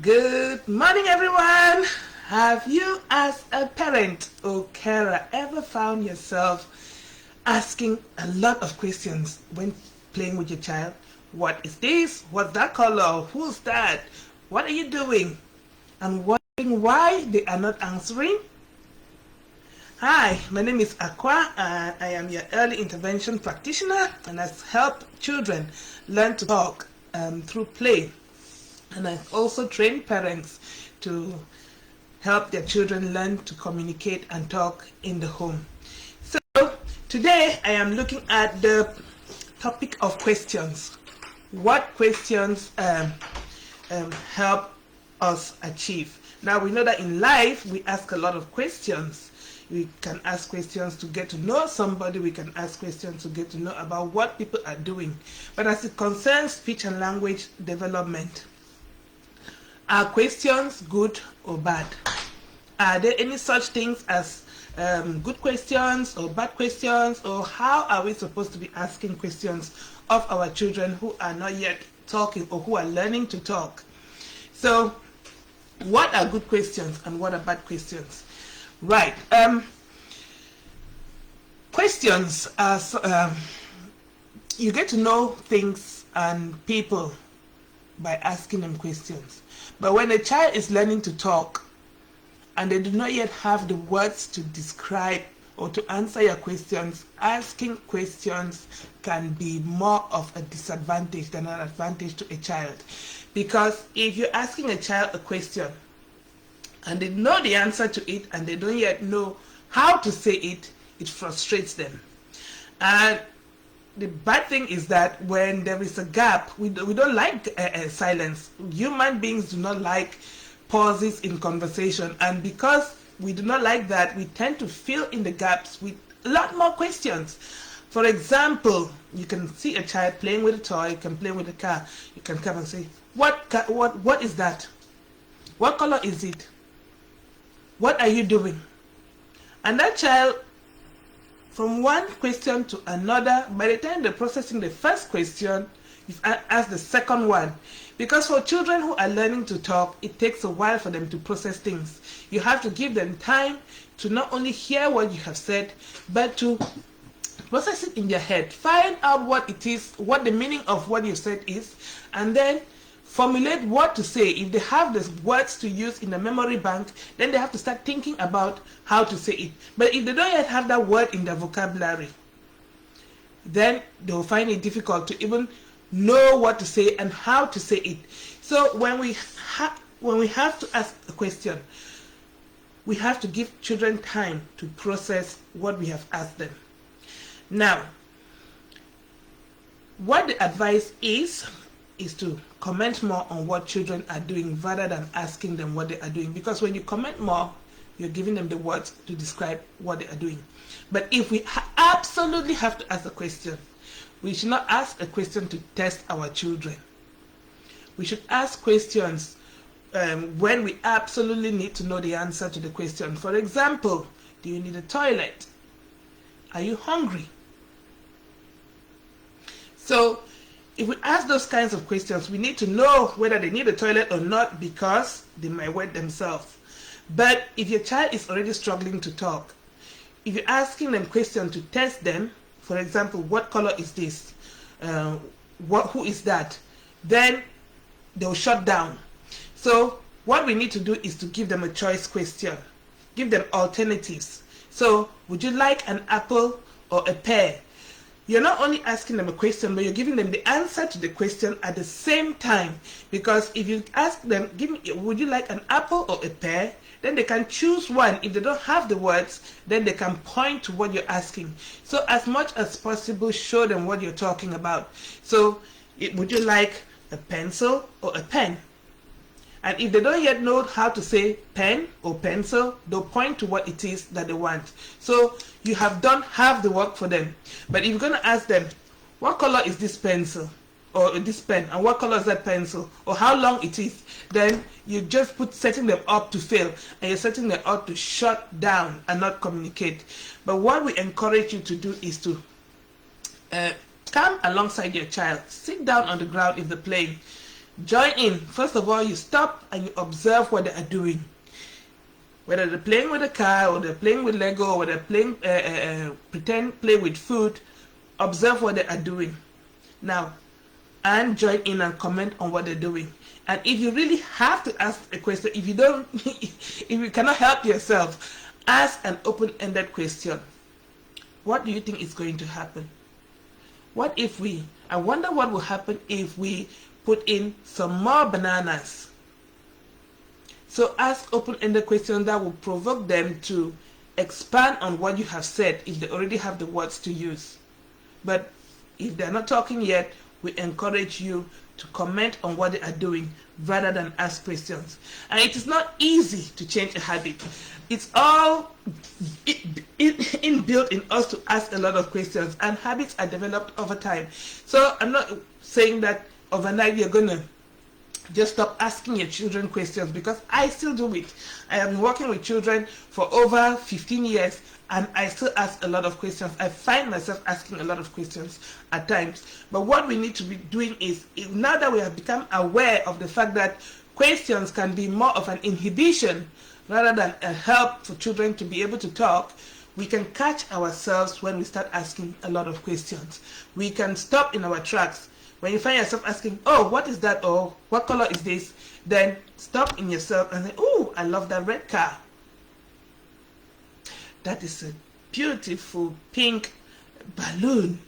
Good morning, everyone. Have you, as a parent or carer, ever found yourself asking a lot of questions when playing with your child? What is this? What's that color? Who's that? What are you doing? And wondering why they are not answering? Hi, my name is Aqua, and I am your early intervention practitioner, and I help children learn to talk through play. And I also train parents to help their children learn to communicate and talk in the home. So today I am looking at the topic of questions. What questions help us achieve? Now we know that in life we ask a lot of questions. We can ask questions to get to know somebody. We can ask questions to get to know about what people are doing. But as it concerns speech and language development, are questions good or bad? Are there any such things as good questions or bad questions? Or how are we supposed to be asking questions of our children who are not yet talking or who are learning to talk? So what are good questions and what are bad questions? Right. Questions are, you get to know things and people by asking them questions. But when a child is learning to talk and they do not yet have the words to describe or to answer your questions, asking questions can be more of a disadvantage than an advantage to a child. Because if you're asking a child a question and they know the answer to it and they don't yet know how to say it, it frustrates them. And the bad thing is that when there is a gap, we don't like silence. Human beings do not like pauses in conversation, and because we do not like that, we tend to fill in the gaps with a lot more questions. For example, you can see a child playing with a toy, you can play with a car, you can come and say, what is that? What color is it? What are you doing? And that child, from one question to another, by the time they're processing the first question, you've asked the second one. Because for children who are learning to talk, it takes a while for them to process things. You have to give them time to not only hear what you have said, but to process it in their head. Find out what it is, what the meaning of what you said is, and then formulate what to say. If they have the words to use in the memory bank, then they have to start thinking about how to say it. But if they don't yet have that word in their vocabulary, then they will find it difficult to even know what to say and how to say it. So when we have to ask a question, we have to give children time to process what we have asked them. Now, what the advice is to comment more on what children are doing rather than asking them what they are doing. Because when you comment more, you're giving them the words to describe what they are doing. But if we absolutely have to ask a question, we should not ask a question to test our children. We should ask questions when we absolutely need to know the answer to the question. For example, do you need a toilet? Are you hungry? So if we ask those kinds of questions, we need to know whether they need a toilet or not, because they might wet themselves. But if your child is already struggling to talk, if you're asking them questions to test them, for example, what color is this? Who is that? Then they'll shut down. So what we need to do is to give them a choice question. Give them alternatives. So would you like an apple or a pear? You're not only asking them a question, but you're giving them the answer to the question at the same time. Because if you ask them, would you like an apple or a pear? Then they can choose one. If they don't have the words, then they can point to what you're asking. So as much as possible, show them what you're talking about. So would you like a pencil or a pen? And if they don't yet know how to say pen or pencil, they'll point to what it is that they want. So you have done half the work for them. But if you're going to ask them, what color is this pencil or this pen, and what color is that pencil, or how long it is, then you just setting them up to fail, and you're setting them up to shut down and not communicate. But what we encourage you to do is to come alongside your child, sit down on the ground if they're playing, Join in. First of all, you stop and you observe what they are doing. Whether they're playing with a car, or they're playing with Lego, or they're playing pretend play with food, observe what they are doing. Now, and join in and comment on what they're doing. And if you really have to ask a question, if you don't, if you cannot help yourself, ask an open-ended question. What do you think is going to happen? What if I wonder what will happen if we put in some more bananas. So ask open-ended questions that will provoke them to expand on what you have said if they already have the words to use. But if they're not talking yet, we encourage you to comment on what they are doing rather than ask questions. And it is not easy to change a habit. It's all inbuilt in us to ask a lot of questions, and habits are developed over time. So I'm not saying that overnight you're going to just stop asking your children questions, because I still do it. I have been working with children for over 15 years and I still ask a lot of questions. I find myself asking a lot of questions at times. But what we need to be doing is, now that we have become aware of the fact that questions can be more of an inhibition rather than a help for children to be able to talk, we can catch ourselves when we start asking a lot of questions. We can stop in our tracks. When you find yourself asking, oh, what is that? Or what color is this? Then stop in yourself and say, oh, I love that red car. That is a beautiful pink balloon.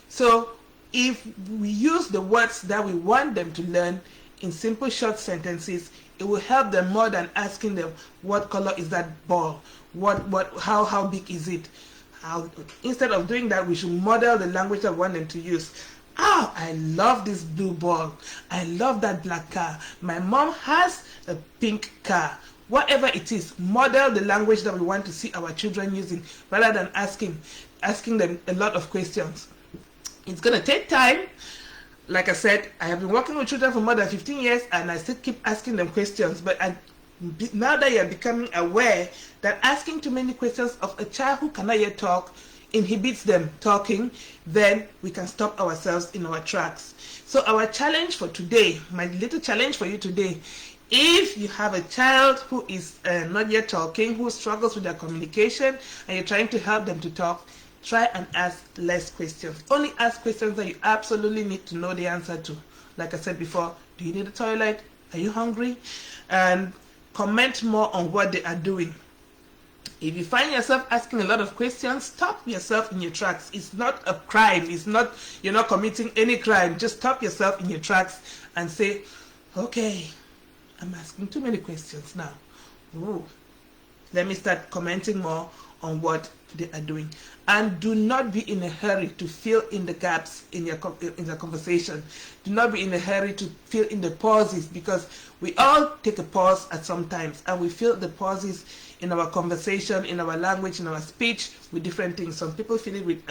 So if we use the words that we want them to learn in simple short sentences, it will help them more than asking them, what color is that ball? How big is it? Instead of doing that, we should model the language that we want them to use. Oh, I love this blue ball. I love that black car. My mom has a pink car. Whatever it is, model the language that we want to see our children using, rather than asking them a lot of questions. It's going to take time. Like I said, I have been working with children for more than 15 years and I still keep asking them questions. But now that you're becoming aware that asking too many questions of a child who cannot yet talk inhibits them talking, then we can stop ourselves in our tracks. So our challenge for today, my little challenge for you today, if you have a child who is not yet talking, who struggles with their communication, and you're trying to help them to talk, try and ask less questions. Only ask questions that you absolutely need to know the answer to. Like I said before, do you need a toilet? Are you hungry? And comment more on what they are doing. If you find yourself asking a lot of questions, stop yourself in your tracks. It's not a crime. You're not committing any crime. Just stop yourself in your tracks and say, okay, I'm asking too many questions now. Ooh. Let me start commenting more on what they are doing. And do not be in a hurry to fill in the gaps in the conversation. Do not be in a hurry to fill in the pauses, because we all take a pause at some times and we fill the pauses in our conversation, in our language, in our speech with different things. Some people fill it with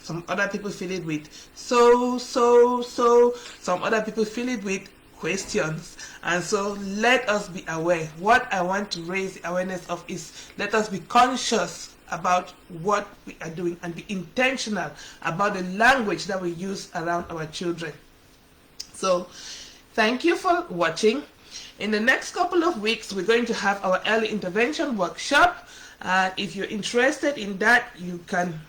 Some other people fill it with so. Some other people fill it with questions. And so let us be aware. What I want to raise the awareness of is, let us be conscious about what we are doing and be intentional about the language that we use around our children. So thank you for watching. In the next couple of weeks, we're going to have our early intervention workshop. And if you're interested in that, you can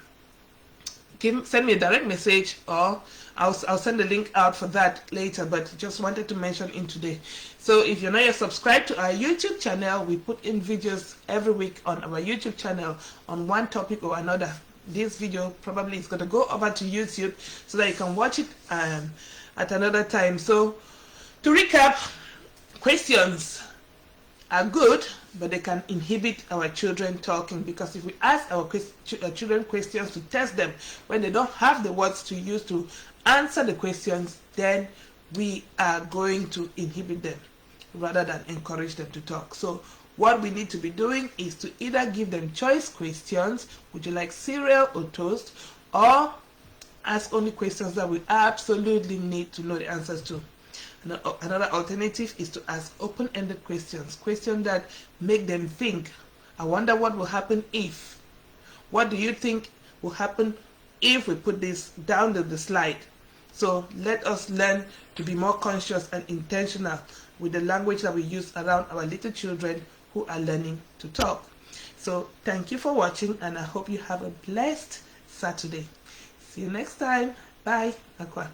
send me a direct message, or I'll send the link out for that later, but just wanted to mention in today. So if you're not yet subscribed to our YouTube channel, we put in videos every week on our YouTube channel on one topic or another. This video probably is going to go over to YouTube so that you can watch it at another time. So to recap, questions are good, but they can inhibit our children talking, because if we ask our children questions to test them when they don't have the words to use to answer the questions, then we are going to inhibit them rather than encourage them to talk. So what we need to be doing is to either give them choice questions, would you like cereal or toast, or ask only questions that we absolutely need to know the answers to. Another alternative is to ask open-ended questions that make them think. I wonder what will happen if. What do you think will happen if we put this down the slide? So let us learn to be more conscious and intentional with the language that we use around our little children who are learning to talk. So thank you for watching, and I hope you have a blessed Saturday. See you next time. Bye. Aqua.